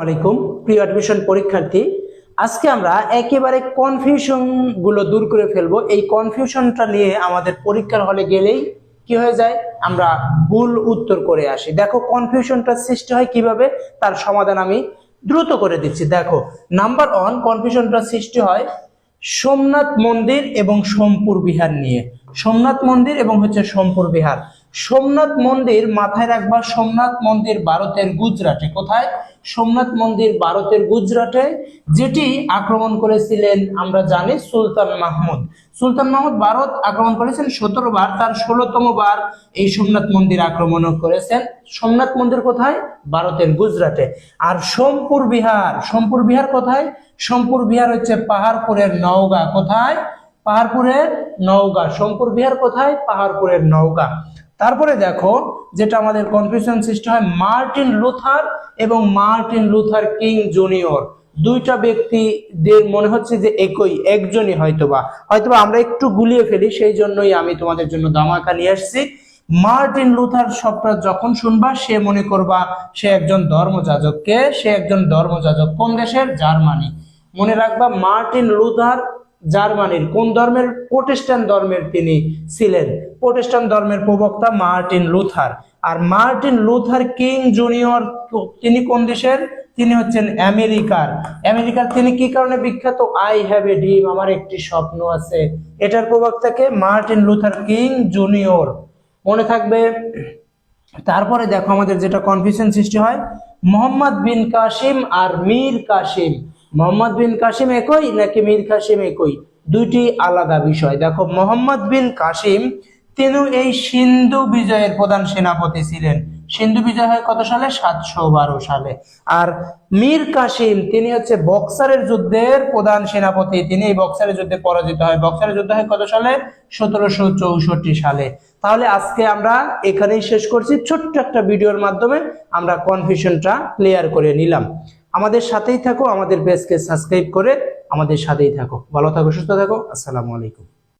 আলাইকুম প্রিয় অ্যাডমিশন পরীক্ষার্থী, আজকে আমরা একেবারে কনফিউশন গুলো দূর করে ফেলবো। এই কনফিউশনটা নিয়ে আমাদের পরীক্ষার হলে গেলেই কি হয়ে যায়, আমরা ভুল উত্তর করে আসি। দেখো কনফিউশনটা সৃষ্টি হয় কিভাবে, তার সমাধান আমি দ্রুত করে দিচ্ছি। দেখো, নাম্বার 1, কনফিউশনটা সৃষ্টি হয় সোমনাথ মন্দির এবং সোমপুর বিহার নিয়ে। সোমনাথ মন্দির এবং সোমপুর বিহার। সোমনাথ মন্দির মাথায় রাখবা, সোমনাথ মন্দির ভারতের গুজরাটে। কোথায়? সোমনাথ মন্দির ভারতের গুজরাটে, যেটি আক্রমণ করেছিলেন আমরা জানি সুলতান মাহমুদ। সুলতান মাহমুদ ভারত আক্রমণ করেছেন 17 বার, তার 16তম বার এই সোমনাথ মন্দির আক্রমণ করেছেন। সোমনাথ মন্দির কোথায়? ভারতের গুজরাটে। আর সোমপুর বিহার, সোমপুর বিহার কোথায়? সোমপুর বিহার হচ্ছে পাহাড়পুরের নওগাঁ। কোথায়? পাহাড়পুরের নওগাঁ। সোমপুর বিহার কোথায়? পাহাড়পুরের নওগাঁ। তারপরে দেখো, যেটা আমাদের কনফিউশন সৃষ্টি হয়, মার্টিন লুথার এবং মার্টিন লুথার কিং জুনিয়র। দুইটা ব্যক্তিদের মনে হচ্ছে যে একজনই হয়তোবা আমরা একটু গুলিয়ে ফেলি, সেই জন্যই আমি তোমাদের জন্য ধামাকা নিয়ে আসছি। মার্টিন লুথার শব্দটা যখন শুনবা সে মনে করবা সে একজন ধর্মযাজক। কে? সে একজন ধর্মযাজক। কোন দেশের? জার্মানি। মনে রাখবা, মার্টিন লুথার জার্মানির কোন ধর্মের? প্রোটেস্ট্যান্ট ধর্মের তিনি ছিলেন। প্রোটেস্ট্যান্ট ধর্মের প্রবক্তা মার্টিন লুথার। আর মার্টিন লুথার কিং জুনিয়র তিনি কোন দেশের? তিনি হচ্ছেন আমেরিকার। তিনি কি কারণে বিখ্যাত? আই হ্যাভ এ ড্রিম, আমার একটি স্বপ্ন আছে। এটার প্রবক্তাকে মার্টিন লুথার কিং জুনিয়র। মনে থাকবে। তারপরে দেখো, আমাদের যেটা কনফিউশন সৃষ্টি হয়, মোহাম্মদ বিন কাসিম আর মীর কাসিম। মোহাম্মদ বিন কাসিম একই নাকি মীর কাসিম একই? দুইটি আলাদা বিষয়। দেখো, মোহাম্মদ বিন কাসিম তিনি এই সিন্ধু বিজয়ের প্রধান সেনাপতি ছিলেন। সিন্ধু বিজয় হয় কত সালে? 712 সালে। আর মীর কাসিম তিনি হচ্ছে বক্সারের যুদ্ধের প্রধান সেনাপতি। তিনি এই বক্সারের যুদ্ধে পরাজিত হয়। বক্সারের যুদ্ধ হয় কত সালে? 1764 সালে। তাহলে আজকে আমরা এখানেই শেষ করছি। ছোট্ট একটা ভিডিওর মাধ্যমে আমরা কনফিউশনটা ক্লিয়ার করে নিলাম। আমাদের সাথেই থাকো, আমাদের পেজকে সাবস্ক্রাইব করে আমাদের সাথেই থাকো। ভালো থাকো, সুস্থ থাকো। আসসালামু আলাইকুম।